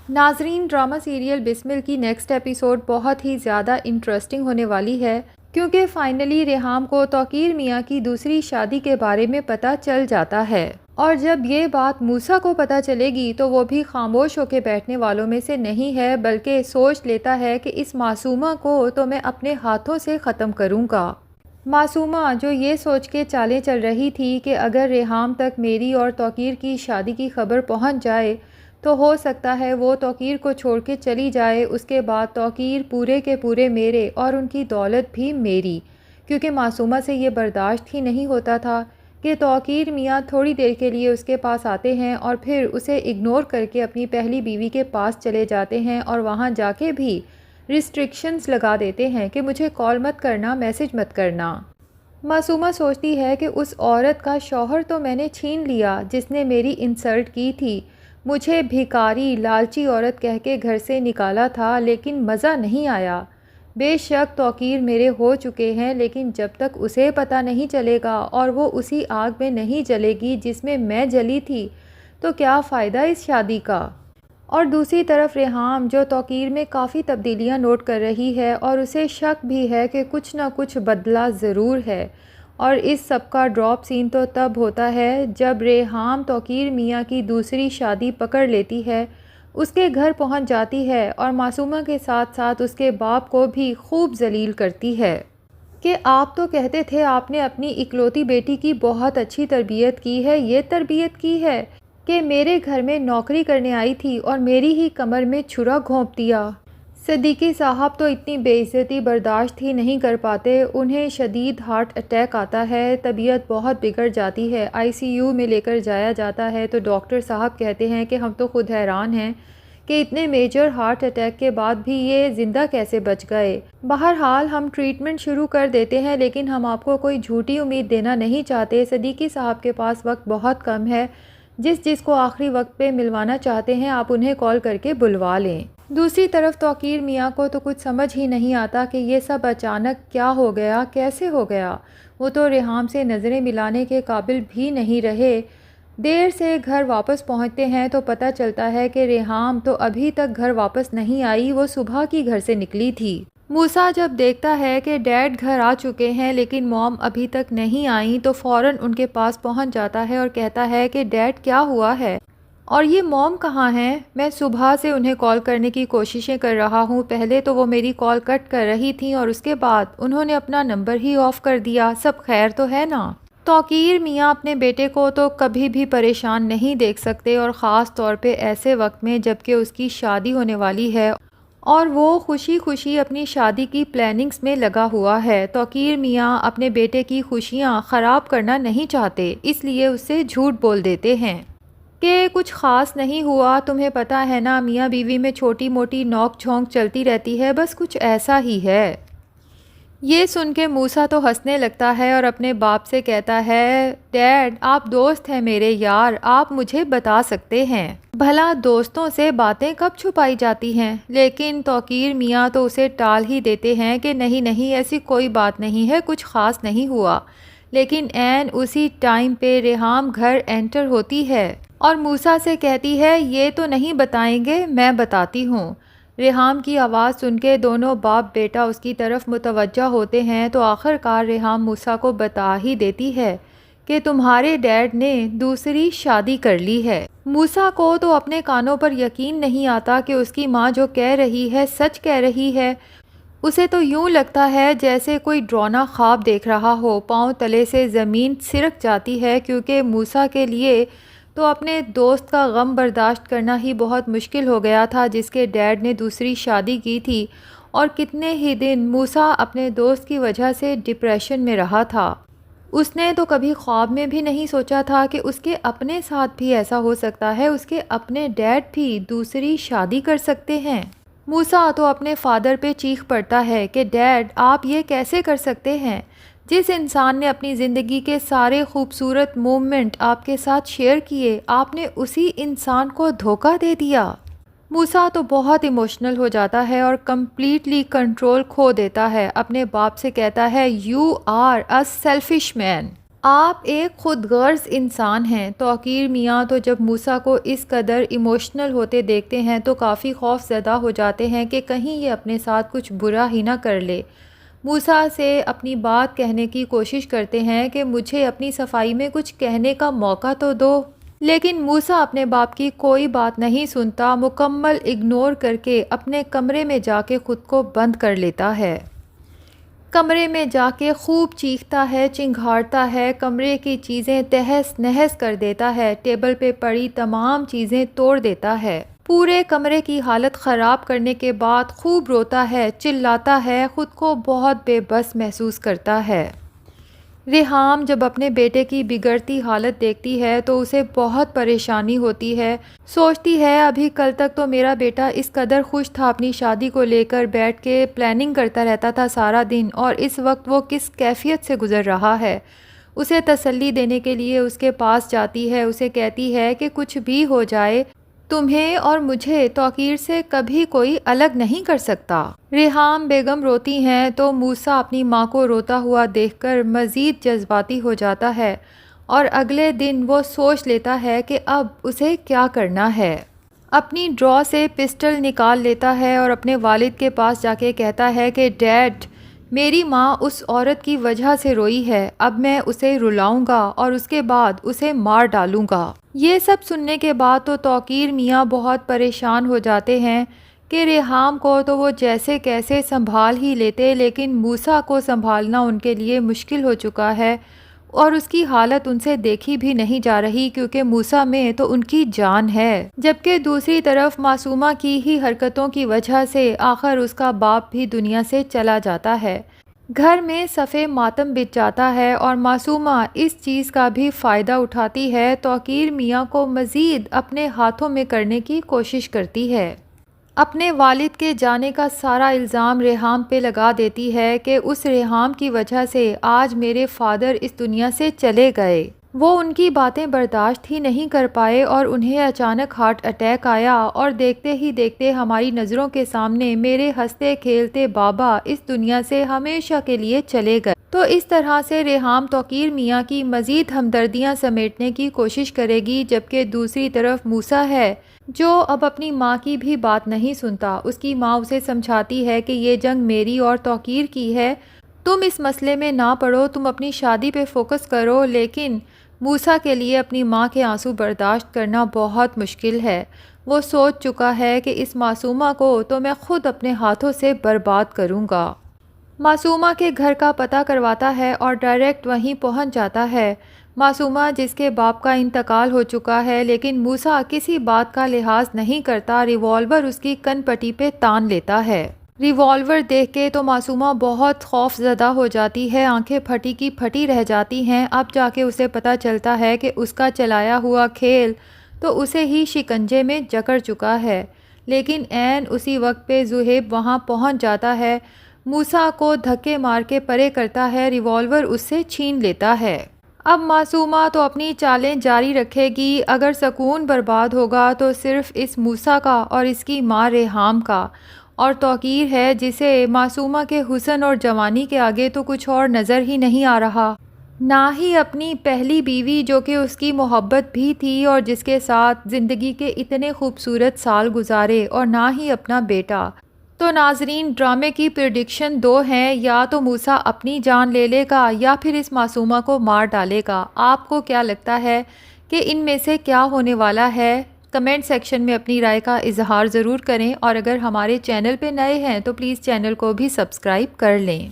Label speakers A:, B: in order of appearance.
A: ناظرین، drama serial بسمل کی next episode بہت ہی زیادہ انٹرسٹنگ ہونے والی ہے، کیونکہ فائنلی ریحام کو توقیر میاں کی دوسری شادی کے بارے میں پتہ چل جاتا ہے، اور جب یہ بات موسیٰ کو پتہ چلے گی تو وہ بھی خاموش ہو کے بیٹھنے والوں میں سے نہیں ہے، بلکہ سوچ لیتا ہے کہ اس معصومہ کو تو میں اپنے ہاتھوں سے ختم کروں گا۔ معصومہ جو یہ سوچ کے چالیں چل رہی تھی کہ اگر ریحام تک میری اور توقیر کی شادی کی خبر پہنچ جائے تو ہو سکتا ہے وہ توقیر کو چھوڑ کے چلی جائے، اس کے بعد توقیر پورے کے پورے میرے اور ان کی دولت بھی میری، کیونکہ معصومہ سے یہ برداشت ہی نہیں ہوتا تھا کہ توقیر میاں تھوڑی دیر کے لیے اس کے پاس آتے ہیں اور پھر اسے اگنور کر کے اپنی پہلی بیوی کے پاس چلے جاتے ہیں، اور وہاں جا کے بھی ریسٹرکشنز لگا دیتے ہیں کہ مجھے کال مت کرنا، میسج مت کرنا۔ معصومہ سوچتی ہے کہ اس عورت کا شوہر تو میں نے چھین لیا جس نے میری انسلٹ کی تھی، مجھے بھکاری لالچی عورت کہہ کے گھر سے نکالا تھا، لیکن مزہ نہیں آیا۔ بے شک توقیر میرے ہو چکے ہیں، لیکن جب تک اسے پتہ نہیں چلے گا اور وہ اسی آگ میں نہیں جلے گی جس میں جلی تھی تو کیا فائدہ اس شادی کا۔ اور دوسری طرف ریحام جو توقیر میں کافی تبدیلیاں نوٹ کر رہی ہے اور اسے شک بھی ہے کہ کچھ نہ کچھ بدلہ ضرور ہے، اور اس سب کا ڈراپ سین تو تب ہوتا ہے جب ریحام توقیر میاں کی دوسری شادی پکڑ لیتی ہے، اس کے گھر پہنچ جاتی ہے اور معصومہ کے ساتھ ساتھ اس کے باپ کو بھی خوب ذلیل کرتی ہے کہ آپ تو کہتے تھے آپ نے اپنی اکلوتی بیٹی کی بہت اچھی تربیت کی ہے، یہ تربیت کی ہے کہ میرے گھر میں نوکری کرنے آئی تھی اور میری ہی کمر میں چھرا گھونپ دیا۔ صدیقی صاحب تو اتنی بے عزتی برداشت ہی نہیں کر پاتے، انہیں شدید ہارٹ اٹیک آتا ہے، طبیعت بہت بگڑ جاتی ہے، ICU میں لے کر جایا جاتا ہے تو ڈاکٹر صاحب کہتے ہیں کہ ہم تو خود حیران ہیں کہ اتنے میجر ہارٹ اٹیک کے بعد بھی یہ زندہ کیسے بچ گئے۔ بہرحال ہم ٹریٹمنٹ شروع کر دیتے ہیں، لیکن ہم آپ کو کوئی جھوٹی امید دینا نہیں چاہتے، صدیقی صاحب کے پاس وقت بہت کم ہے، جس کو آخری وقت پہ ملوانا چاہتے ہیں آپ انہیں کال کر کے بلوا لیں۔ دوسری طرف توقیر میاں کو تو کچھ سمجھ ہی نہیں آتا کہ یہ سب اچانک کیا ہو گیا، کیسے ہو گیا۔ وہ تو ریحام سے نظریں ملانے کے قابل بھی نہیں رہے۔ دیر سے گھر واپس پہنچتے ہیں تو پتہ چلتا ہے کہ ریحام تو ابھی تک گھر واپس نہیں آئی، وہ صبح کی گھر سے نکلی تھی۔ موسیٰ جب دیکھتا ہے کہ ڈیڈ گھر آ چکے ہیں لیکن موم ابھی تک نہیں آئیں تو فوراً ان کے پاس پہنچ جاتا ہے اور کہتا ہے کہ ڈیڈ کیا ہوا ہے اور یہ موم کہاں ہیں؟ میں صبح سے انہیں کال کرنے کی کوششیں کر رہا ہوں، پہلے تو وہ میری کال کٹ کر رہی تھیں اور اس کے بعد انہوں نے اپنا نمبر ہی آف کر دیا، سب خیر تو ہے نا؟ توقیر میاں اپنے بیٹے کو تو کبھی بھی پریشان نہیں دیکھ سکتے، اور خاص طور پہ ایسے وقت میں جب کہ اس کی شادی ہونے والی ہے اور وہ خوشی خوشی اپنی شادی کی پلاننگز میں لگا ہوا ہے۔ توقیر میاں اپنے بیٹے کی خوشیاں خراب کرنا نہیں چاہتے، اس لیے اس سے جھوٹ بول دیتے ہیں کہ کچھ خاص نہیں ہوا، تمہیں پتہ ہے نا میاں بیوی میں چھوٹی موٹی نوک جھونک چلتی رہتی ہے، بس کچھ ایسا ہی ہے۔ یہ سن کے موسیٰ تو ہنسنے لگتا ہے اور اپنے باپ سے کہتا ہے، ڈیڈ آپ دوست ہیں میرے یار، آپ مجھے بتا سکتے ہیں، بھلا دوستوں سے باتیں کب چھپائی جاتی ہیں؟ لیکن توقیر میاں تو اسے ٹال ہی دیتے ہیں کہ نہیں ایسی کوئی بات نہیں ہے، کچھ خاص نہیں ہوا۔ لیکن عین اسی ٹائم پہ ریحام گھر انٹر ہوتی ہے اور موسیٰ سے کہتی ہے یہ تو نہیں بتائیں گے، میں بتاتی ہوں۔ ریحام کی آواز سن کے دونوں باپ بیٹا اس کی طرف متوجہ ہوتے ہیں تو آخر کار ریحام موسیٰ کو بتا ہی دیتی ہے کہ تمہارے ڈیڈ نے دوسری شادی کر لی ہے۔ موسیٰ کو تو اپنے کانوں پر یقین نہیں آتا کہ اس کی ماں جو کہہ رہی ہے سچ کہہ رہی ہے، اسے تو یوں لگتا ہے جیسے کوئی ڈراؤنا خواب دیکھ رہا ہو، پاؤں تلے سے زمین سرک جاتی ہے، کیونکہ موسیٰ کے لیے تو اپنے دوست کا غم برداشت کرنا ہی بہت مشکل ہو گیا تھا جس کے ڈیڈ نے دوسری شادی کی تھی، اور کتنے ہی دن موسیٰ اپنے دوست کی وجہ سے ڈپریشن میں رہا تھا۔ اس نے تو کبھی خواب میں بھی نہیں سوچا تھا کہ اس کے اپنے ساتھ بھی ایسا ہو سکتا ہے، اس کے اپنے ڈیڈ بھی دوسری شادی کر سکتے ہیں۔ موسیٰ تو اپنے فادر پہ چیخ پڑتا ہے کہ ڈیڈ آپ یہ کیسے کر سکتے ہیں؟ جس انسان نے اپنی زندگی کے سارے خوبصورت مومنٹ آپ کے ساتھ شیئر کیے، آپ نے اسی انسان کو دھوکہ دے دیا۔ موسیٰ تو بہت ایموشنل ہو جاتا ہے اور کمپلیٹلی کنٹرول کھو دیتا ہے، اپنے باپ سے کہتا ہے یو آر اے سیلفش مین، آپ ایک خود غرض انسان ہیں۔ توقیر میاں تو جب موسیٰ کو اس قدر ایموشنل ہوتے دیکھتے ہیں تو کافی خوف زدہ ہو جاتے ہیں کہ کہیں یہ اپنے ساتھ کچھ برا ہی نہ کر لے۔ موسیٰ سے اپنی بات کہنے کی کوشش کرتے ہیں کہ مجھے اپنی صفائی میں کچھ کہنے کا موقع تو دو، لیکن موسیٰ اپنے باپ کی کوئی بات نہیں سنتا، مکمل اگنور کر کے اپنے کمرے میں جا کے خود کو بند کر لیتا ہے۔ کمرے میں جا کے خوب چیختا ہے، چنگھاڑتا ہے، کمرے کی چیزیں تہس نہس کر دیتا ہے، ٹیبل پہ پڑی تمام چیزیں توڑ دیتا ہے، پورے کمرے کی حالت خراب کرنے کے بعد خوب روتا ہے، چلاتا ہے، خود کو بہت بے بس محسوس کرتا ہے۔ ریحام جب اپنے بیٹے کی بگڑتی حالت دیکھتی ہے تو اسے بہت پریشانی ہوتی ہے، سوچتی ہے ابھی کل تک تو میرا بیٹا اس قدر خوش تھا، اپنی شادی کو لے کر بیٹھ کے پلاننگ کرتا رہتا تھا سارا دن، اور اس وقت وہ کس کیفیت سے گزر رہا ہے۔ اسے تسلی دینے کے لیے اس کے پاس جاتی ہے، اسے کہتی ہے کہ کچھ بھی ہو جائے تمہیں اور مجھے توقیر سے کبھی کوئی الگ نہیں کر سکتا۔ ریحام بیگم روتی ہیں تو موسیٰ اپنی ماں کو روتا ہوا دیکھ کر مزید جذباتی ہو جاتا ہے، اور اگلے دن وہ سوچ لیتا ہے کہ اب اسے کیا کرنا ہے۔ اپنی ڈرا سے پسٹل نکال لیتا ہے اور اپنے والد کے پاس جا کے کہتا ہے کہ ڈیڈ، میری ماں اس عورت کی وجہ سے روئی ہے، اب میں اسے رلاؤں گا اور اس کے بعد اسے مار ڈالوں گا۔ یہ سب سننے کے بعد تو توقیر میاں بہت پریشان ہو جاتے ہیں کہ ریحام کو تو وہ جیسے کیسے سنبھال ہی لیتے، لیکن موسیٰ کو سنبھالنا ان کے لیے مشکل ہو چکا ہے، اور اس کی حالت ان سے دیکھی بھی نہیں جا رہی کیونکہ موسیٰ میں تو ان کی جان ہے، جبکہ دوسری طرف معصومہ کی ہی حرکتوں کی وجہ سے آخر اس کا باپ بھی دنیا سے چلا جاتا ہے۔ گھر میں صفِ ماتم بچ جاتا ہے اور معصومہ اس چیز کا بھی فائدہ اٹھاتی ہے، توقیر میاں کو مزید اپنے ہاتھوں میں کرنے کی کوشش کرتی ہے۔ اپنے والد کے جانے کا سارا الزام ریحام پہ لگا دیتی ہے کہ اس ریحام کی وجہ سے آج میرے فادر اس دنیا سے چلے گئے، وہ ان کی باتیں برداشت ہی نہیں کر پائے اور انہیں اچانک ہارٹ اٹیک آیا، اور دیکھتے ہی دیکھتے ہماری نظروں کے سامنے میرے ہنستے کھیلتے بابا اس دنیا سے ہمیشہ کے لیے چلے گئے۔ تو اس طرح سے ریحام توقیر میاں کی مزید ہمدردیاں سمیٹنے کی کوشش کرے گی، جبکہ دوسری طرف موسیٰ ہے جو اب اپنی ماں کی بھی بات نہیں سنتا۔ اس کی ماں اسے سمجھاتی ہے کہ یہ جنگ میری اور توقیر کی ہے، تم اس مسئلے میں نہ پڑو، تم اپنی شادی پہ فوکس کرو، لیکن موسیٰ کے لیے اپنی ماں کے آنسو برداشت کرنا بہت مشکل ہے۔ وہ سوچ چکا ہے کہ اس معصومہ کو تو میں خود اپنے ہاتھوں سے برباد کروں گا۔ معصومہ کے گھر کا پتہ کرواتا ہے اور ڈائریکٹ وہیں پہنچ جاتا ہے۔ معصومہ جس کے باپ کا انتقال ہو چکا ہے، لیکن موسیٰ کسی بات کا لحاظ نہیں کرتا، ریوالور اس کی کن پٹی پہ تان لیتا ہے۔ ریوالور دیکھ کے تو معصومہ بہت خوف زدہ ہو جاتی ہے، آنکھیں پھٹی کی پھٹی رہ جاتی ہیں۔ اب جا کے اسے پتہ چلتا ہے کہ اس کا چلایا ہوا کھیل تو اسے ہی شکنجے میں جکڑ چکا ہے، لیکن عین اسی وقت پہ زہیب وہاں پہنچ جاتا ہے، موسیٰ کو دھکے مار کے پرے کرتا ہے، ریوالور اس سے چھین لیتا ہے۔ اب معصومہ تو اپنی چالیں جاری رکھے گی، اگر سکون برباد ہوگا تو صرف اس موسیٰ کا اور اس کی ماں ریحام کا، اور توقیر ہے جسے معصومہ کے حسن اور جوانی کے آگے تو کچھ اور نظر ہی نہیں آ رہا، نہ ہی اپنی پہلی بیوی جو کہ اس کی محبت بھی تھی اور جس کے ساتھ زندگی کے اتنے خوبصورت سال گزارے، اور نہ ہی اپنا بیٹا۔ تو ناظرین، ڈرامے کی پریڈکشن دو ہیں، یا تو موسیٰ اپنی جان لے لے گا یا پھر اس معصومہ کو مار ڈالے گا۔ آپ کو کیا لگتا ہے کہ ان میں سے کیا ہونے والا ہے؟ کمنٹ سیکشن میں اپنی رائے کا اظہار ضرور کریں، اور اگر ہمارے چینل پہ نئے ہیں تو پلیز چینل کو بھی سبسکرائب کر لیں۔